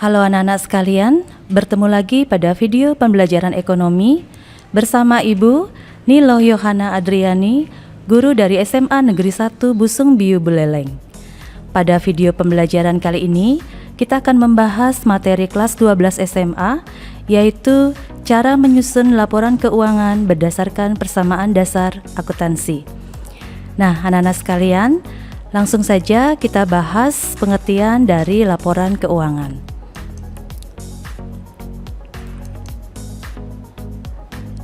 Halo anak-anak sekalian, bertemu lagi pada video pembelajaran ekonomi bersama Ibu Niloh Yohana Adriani, guru dari SMA Negeri 1 Busung Biu Buleleng. Pada video pembelajaran kali ini, kita akan membahas materi kelas 12 SMA, yaitu cara menyusun laporan keuangan berdasarkan persamaan dasar akuntansi. Nah, anak-anak sekalian, langsung saja kita bahas pengertian dari laporan keuangan.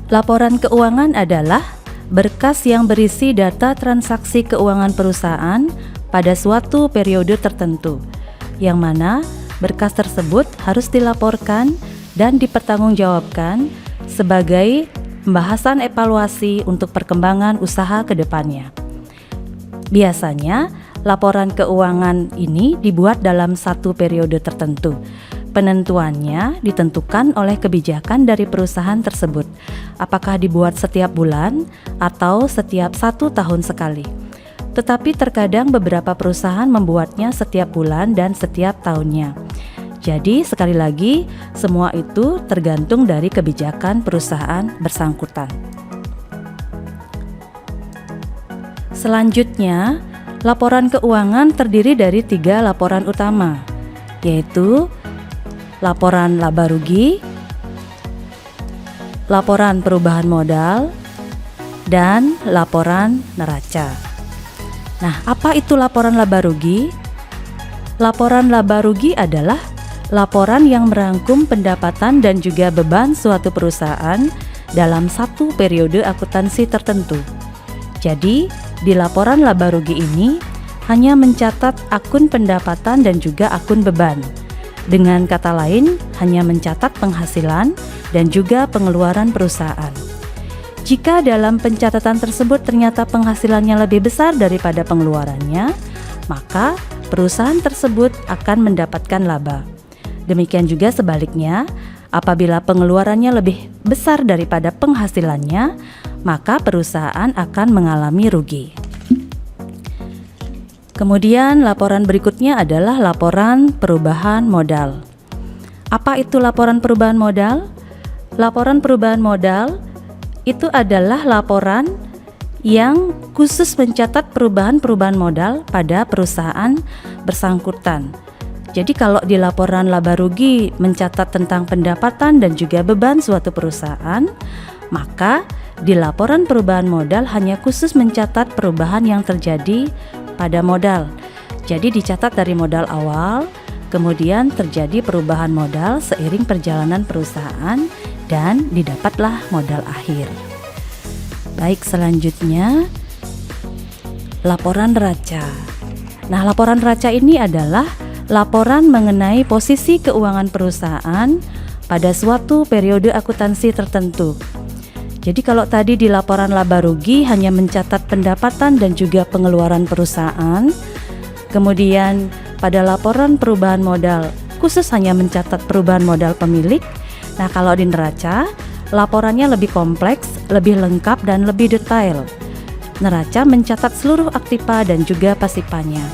Laporan keuangan adalah berkas yang berisi data transaksi keuangan perusahaan pada suatu periode tertentu, yang mana berkas tersebut harus dilaporkan dan dipertanggungjawabkan sebagai pembahasan evaluasi untuk perkembangan usaha ke depannya. Biasanya, laporan keuangan ini dibuat dalam satu periode tertentu. Penentuannya ditentukan oleh kebijakan dari perusahaan tersebut, apakah dibuat setiap bulan atau setiap 1 tahun sekali. Tetapi terkadang beberapa perusahaan membuatnya setiap bulan dan setiap tahunnya. Jadi sekali lagi, semua itu tergantung dari kebijakan perusahaan bersangkutan. Selanjutnya, laporan keuangan terdiri dari 3 laporan utama, yaitu laporan laba rugi, laporan perubahan modal, dan laporan neraca. Nah, apa itu laporan laba rugi? Laporan laba rugi adalah laporan yang merangkum pendapatan dan juga beban suatu perusahaan dalam satu periode akuntansi tertentu. Jadi, di laporan laba rugi ini hanya mencatat akun pendapatan dan juga akun beban. Dengan kata lain, hanya mencatat penghasilan dan juga pengeluaran perusahaan. Jika dalam pencatatan tersebut ternyata penghasilannya lebih besar daripada pengeluarannya, maka perusahaan tersebut akan mendapatkan laba. Demikian juga sebaliknya, apabila pengeluarannya lebih besar daripada penghasilannya, maka perusahaan akan mengalami rugi. Kemudian laporan berikutnya adalah laporan perubahan modal. Apa itu laporan perubahan modal? Laporan perubahan modal itu adalah laporan yang khusus mencatat perubahan-perubahan modal pada perusahaan bersangkutan. Jadi kalau di laporan laba rugi mencatat tentang pendapatan dan juga beban suatu perusahaan, maka di laporan perubahan modal hanya khusus mencatat perubahan yang terjadi pada modal. Jadi dicatat dari modal awal, kemudian terjadi perubahan modal seiring perjalanan perusahaan dan didapatlah modal akhir. Baik, selanjutnya laporan neraca. Nah, laporan neraca ini adalah laporan mengenai posisi keuangan perusahaan pada suatu periode akuntansi tertentu. Jadi kalau tadi di laporan laba rugi hanya mencatat pendapatan dan juga pengeluaran perusahaan, kemudian pada laporan perubahan modal khusus hanya mencatat perubahan modal pemilik. Nah, kalau di neraca, laporannya lebih kompleks, lebih lengkap dan lebih detail. Neraca mencatat seluruh aktiva dan juga pasivanya.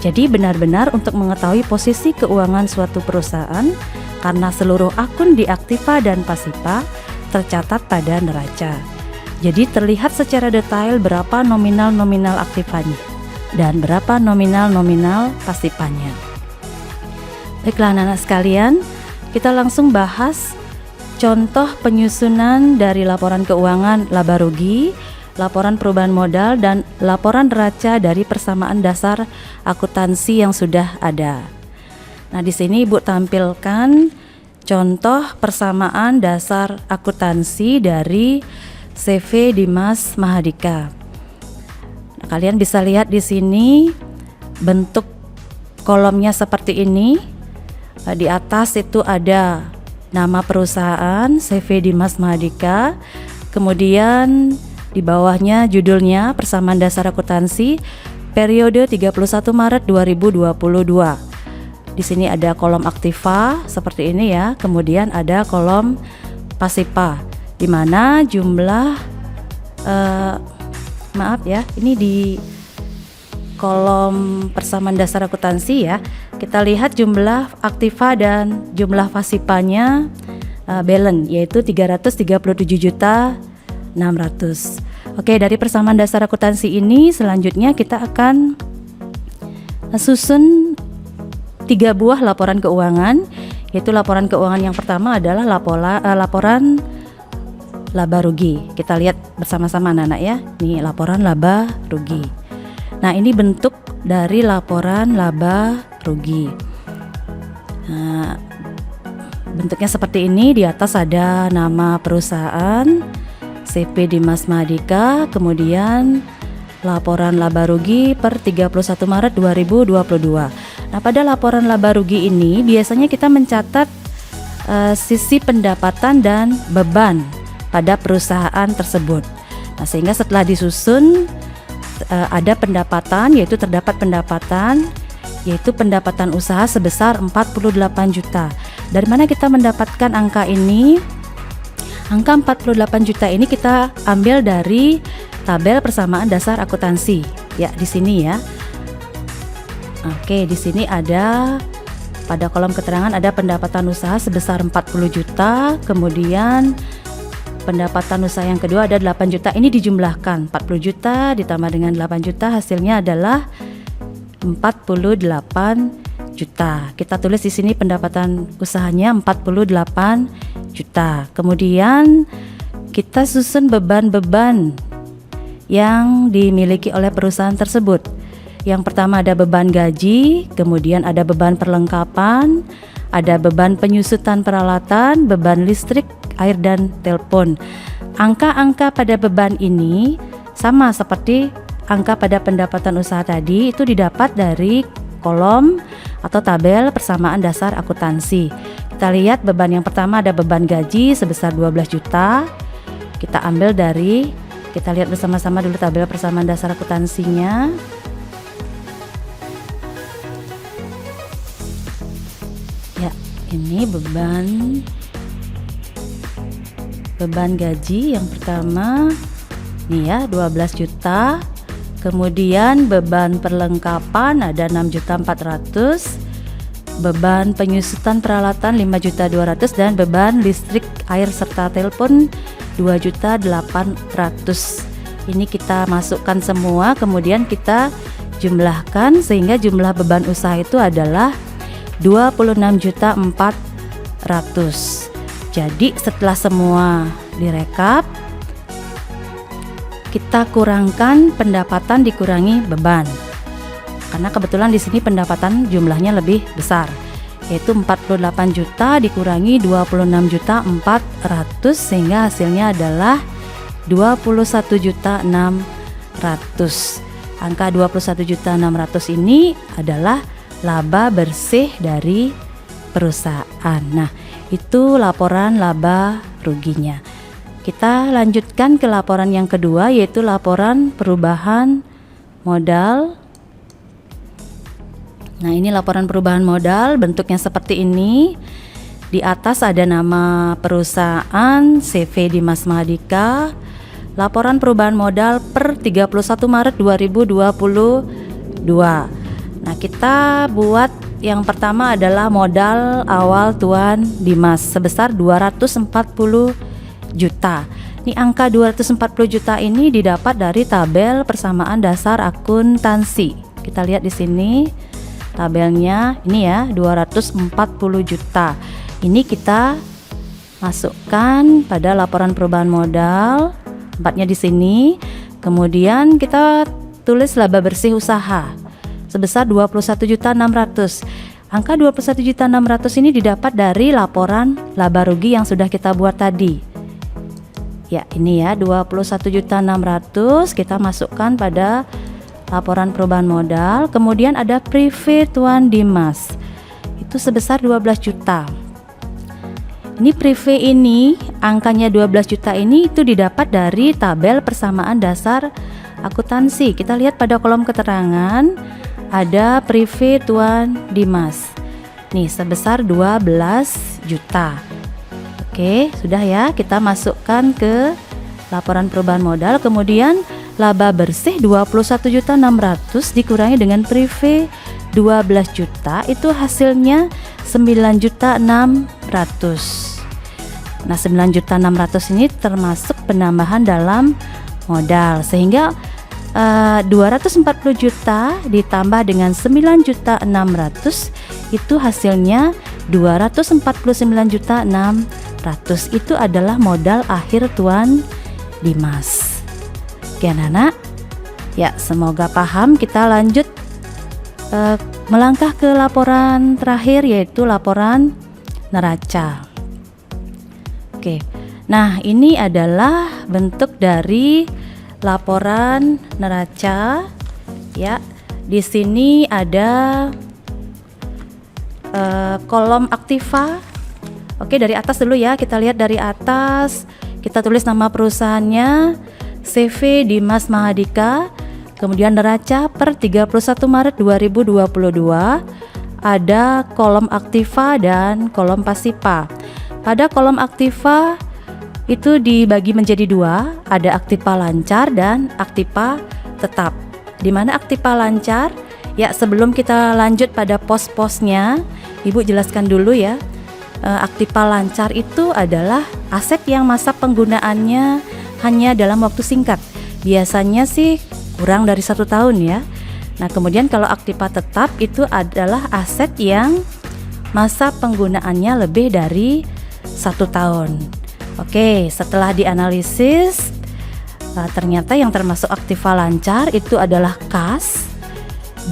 Jadi benar-benar untuk mengetahui posisi keuangan suatu perusahaan karena seluruh akun di aktiva dan pasiva tercatat pada neraca. Jadi terlihat secara detail berapa nominal-nominal aktivanya dan berapa nominal-nominal pasivanya. Baiklah anak-anak sekalian, kita langsung bahas contoh penyusunan dari laporan keuangan laba rugi, laporan perubahan modal, dan laporan neraca dari persamaan dasar akuntansi yang sudah ada. Nah, di sini Ibu tampilkan contoh persamaan dasar akuntansi dari CV Dimas Mahardika. Nah, kalian bisa lihat di sini bentuk kolomnya seperti ini. Di atas itu ada nama perusahaan CV Dimas Mahardika. Kemudian di bawahnya judulnya persamaan dasar akuntansi periode 31 Maret 2022. Di sini ada kolom aktiva seperti ini ya, kemudian ada kolom pasiva di mana jumlah maaf ya, ini di kolom persamaan dasar akuntansi ya, kita lihat jumlah aktiva dan jumlah pasifanya balance, yaitu 337.600. Oke, dari persamaan dasar akuntansi ini selanjutnya kita akan susun 3 buah laporan keuangan, yaitu laporan keuangan yang pertama adalah laporan laba rugi. Kita lihat bersama-sama anak-anak ya. Nih laporan laba rugi. Nah, ini bentuk dari laporan laba rugi. Nah, bentuknya seperti ini. Di atas ada nama perusahaan, CP Dimas Mahardika, kemudian laporan laba rugi per 31 Maret 2022. Nah, pada laporan laba rugi ini biasanya kita mencatat sisi pendapatan dan beban pada perusahaan tersebut. Nah, sehingga setelah disusun ada pendapatan, yaitu terdapat pendapatan, yaitu pendapatan usaha sebesar 48 juta. Dari mana kita mendapatkan angka ini? Angka 48 juta ini kita ambil dari tabel persamaan dasar akuntansi. Ya, di sini ya. Oke, di sini ada pada kolom keterangan ada pendapatan usaha sebesar 40 juta, kemudian pendapatan usaha yang kedua ada 8 juta. Ini dijumlahkan 40 juta ditambah dengan 8 juta, hasilnya adalah 48 juta. Kita tulis di sini pendapatan usahanya 48 juta. Kemudian kita susun beban-beban yang dimiliki oleh perusahaan tersebut. Yang pertama ada beban gaji, kemudian ada beban perlengkapan, ada beban penyusutan peralatan, beban listrik, air dan telepon. Angka-angka pada beban ini sama seperti angka pada pendapatan usaha tadi, itu didapat dari kolom atau tabel persamaan dasar akuntansi. Kita lihat beban yang pertama ada beban gaji sebesar 12 juta. Kita ambil dari, kita lihat bersama-sama dulu tabel persamaan dasar akuntansinya. Ya, ini beban gaji yang pertama nih ya 12 juta. Kemudian beban perlengkapan ada 6.400.000, beban penyusutan peralatan 5.200.000 dan beban listrik, air serta telepon 2.800.000. Ini kita masukkan semua, kemudian kita jumlahkan sehingga jumlah beban usaha itu adalah 26.400.000. Jadi setelah semua direkap, kita kurangkan pendapatan dikurangi beban. Karena kebetulan di sini pendapatan jumlahnya lebih besar, yaitu 48 juta dikurangi 26.400.000 sehingga hasilnya adalah 21.600.000. Angka 21.600.000 ini adalah laba bersih dari perusahaan. Nah, itu laporan laba ruginya. Kita lanjutkan ke laporan yang kedua, yaitu laporan perubahan modal. Nah, ini laporan perubahan modal, bentuknya seperti ini. Di atas ada nama perusahaan, CV Dimas Mahardika, laporan perubahan modal per 31 Maret 2022. Nah, kita buat yang pertama adalah modal awal Tuan Dimas sebesar 240 juta. Ini angka 240 juta ini didapat dari tabel persamaan dasar akuntansi. Kita lihat di sini tabelnya, ini ya 240 juta. Ini kita masukkan pada laporan perubahan modal, tempatnya di sini. Kemudian kita tulis laba bersih usaha sebesar 21.600.000. Angka 21.600.000 ini didapat dari laporan laba rugi yang sudah kita buat tadi. Ya, ini ya 21.600.000 kita masukkan pada laporan perubahan modal. Kemudian ada prive Tuan Dimas, itu sebesar 12 juta. Ini prive ini angkanya 12 juta ini itu didapat dari tabel persamaan dasar akuntansi. Kita lihat pada kolom keterangan ada prive Tuan Dimas nih sebesar 12 juta. Oke, sudah ya, kita masukkan ke laporan perubahan modal. Kemudian laba bersih 21.600.000 dikurangi dengan prive 12 juta itu hasilnya 9.600.000. Nah, 9.600.000 ini termasuk penambahan dalam modal, sehingga 240 juta ditambah dengan 9.600.000 itu hasilnya 249.600.000. Itu adalah modal akhir Tuan Dimas. Oke anak-anak, ya semoga paham. Kita lanjut melangkah ke laporan terakhir, yaitu laporan neraca. Oke, nah ini adalah bentuk dari laporan neraca. Ya, di sini ada kolom aktiva. Oke, dari atas dulu ya, kita lihat dari atas. Kita tulis nama perusahaannya, CV Dimas Mahadika. Kemudian neraca per 31 Maret 2022. Ada kolom aktiva dan kolom pasiva. Pada kolom aktiva itu dibagi menjadi dua, ada aktiva lancar dan aktiva tetap. Di mana aktiva lancar? Ya, sebelum kita lanjut pada pos-posnya, Ibu jelaskan dulu ya. Aktiva lancar itu adalah aset yang masa penggunaannya hanya dalam waktu singkat. Biasanya sih kurang dari 1 tahun ya. Nah, kemudian kalau aktiva tetap itu adalah aset yang masa penggunaannya lebih dari 1 tahun. Oke, setelah dianalisis, ternyata yang termasuk aktiva lancar itu adalah kas.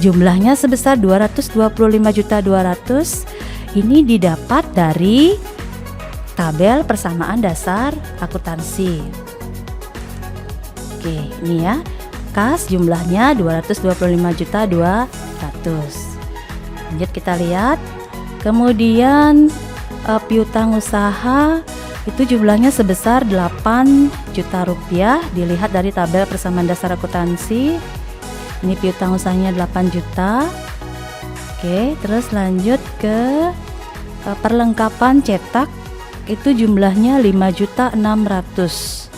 Jumlahnya sebesar 225.200.000. Ini didapat dari tabel persamaan dasar akuntansi. Oke, ini ya. Kas jumlahnya 225.200.000. Lanjut kita lihat. Kemudian piutang usaha itu jumlahnya sebesar 8 juta rupiah. Dilihat dari tabel persamaan dasar akuntansi. Ini piutang usahanya 8 juta. Oke, terus lanjut ke perlengkapan cetak. Itu jumlahnya 5.600.000.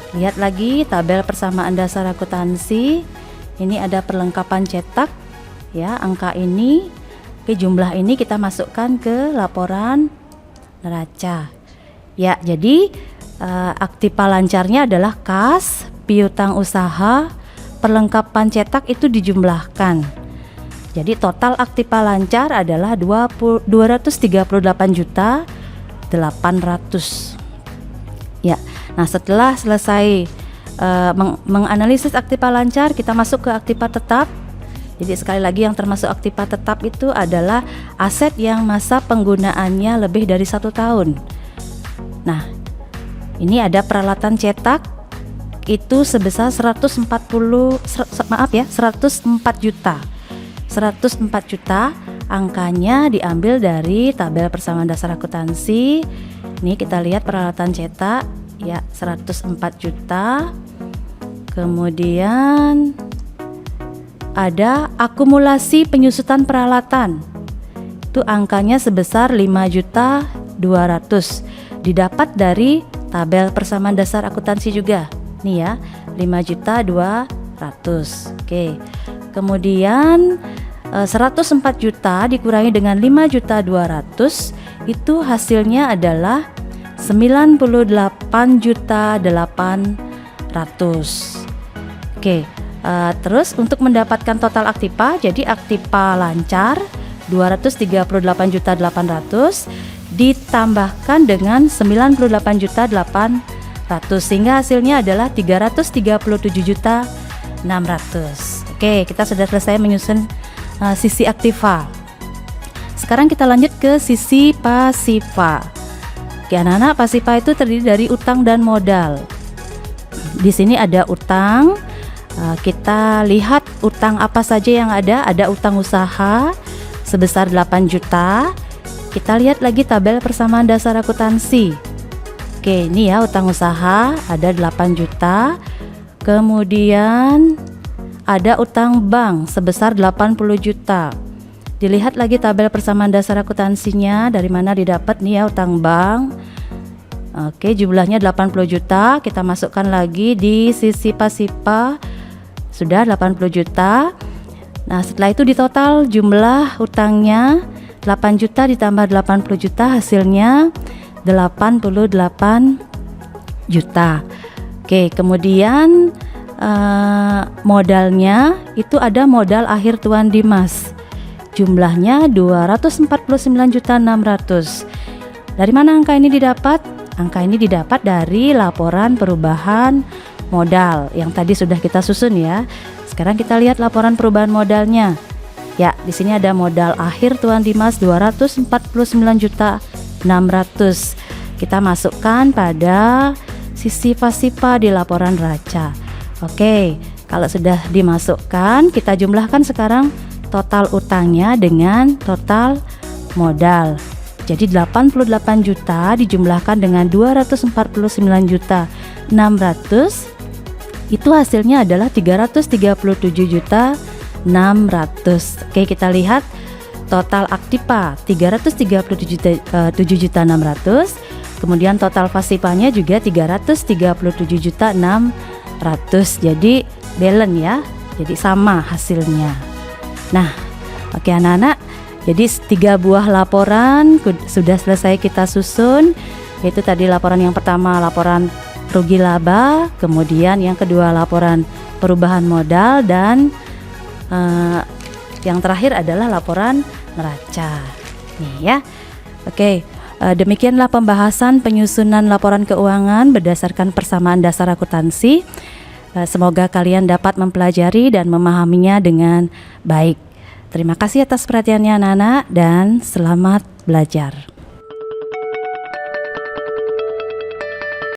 Lihat lagi tabel persamaan dasar akuntansi. Ini ada perlengkapan cetak ya, angka ini. Oke, jumlah ini kita masukkan ke laporan neraca. Ya, jadi aktiva lancarnya adalah kas, piutang usaha, perlengkapan cetak itu dijumlahkan. Jadi total aktiva lancar adalah 238.800.000. Ya. Nah, setelah selesai menganalisis aktiva lancar, kita masuk ke aktiva tetap. Jadi sekali lagi yang termasuk aktiva tetap itu adalah aset yang masa penggunaannya lebih dari 1 tahun. Nah, ini ada peralatan cetak itu sebesar 104 juta. 104 juta, angkanya diambil dari tabel persamaan dasar akuntansi. Ini kita lihat peralatan cetak ya, 104 juta. Kemudian ada akumulasi penyusutan peralatan. Itu angkanya sebesar 5.200.000. Didapat dari tabel persamaan dasar akuntansi juga. Nih ya, 5.200.000. Oke. Kemudian 104 juta dikurangi dengan 5.200.000 itu hasilnya adalah 98.800.000. Oke, terus untuk mendapatkan total aktiva, jadi aktiva lancar 238.800.000 ditambahkan dengan 98.800.000 sehingga hasilnya adalah 337.600.000. Oke, kita sudah selesai menyusun sisi aktiva. Sekarang kita lanjut ke sisi pasiva. Oke, anak-anak, pasiva itu terdiri dari utang dan modal. Di sini ada utang. Kita lihat utang apa saja yang ada. Ada utang usaha sebesar 8 juta. Kita lihat lagi tabel persamaan dasar akuntansi. Oke, ini ya utang usaha ada 8 juta. Kemudian ada utang bank sebesar 80 juta. Dilihat lagi tabel persamaan dasar akuntansinya, dari mana didapat nih ya utang bank. Oke, jumlahnya 80 juta. Kita masukkan lagi di sisi pasiva. Sudah 80 juta. Nah, setelah itu di total jumlah utangnya 8 juta ditambah 80 juta hasilnya 88 juta. Oke, kemudian modalnya itu ada modal akhir Tuan Dimas. Jumlahnya 249.600. Dari mana angka ini didapat? Angka ini didapat dari laporan perubahan modal yang tadi sudah kita susun ya. Sekarang kita lihat laporan perubahan modalnya. Ya, di sini ada modal akhir Tuan Dimas 249.600. Kita masukkan pada sisi pasifa di laporan neraca. Oke, kalau sudah dimasukkan, kita jumlahkan sekarang total utangnya dengan total modal. Jadi 88 juta dijumlahkan dengan 249.600, itu hasilnya adalah 337.600. Oke, kita lihat total aktiva 337.600, kemudian total pasifanya juga 337.600. Jadi balance ya, jadi sama hasilnya. Nah, oke anak-anak, jadi 3 buah laporan sudah selesai kita susun, yaitu tadi laporan yang pertama laporan rugi laba, kemudian yang kedua laporan perubahan modal, dan yang terakhir adalah laporan neraca. Nih ya. Oke, demikianlah pembahasan penyusunan laporan keuangan berdasarkan persamaan dasar akuntansi. Semoga kalian dapat mempelajari dan memahaminya dengan baik. Terima kasih atas perhatiannya anak-anak dan selamat belajar.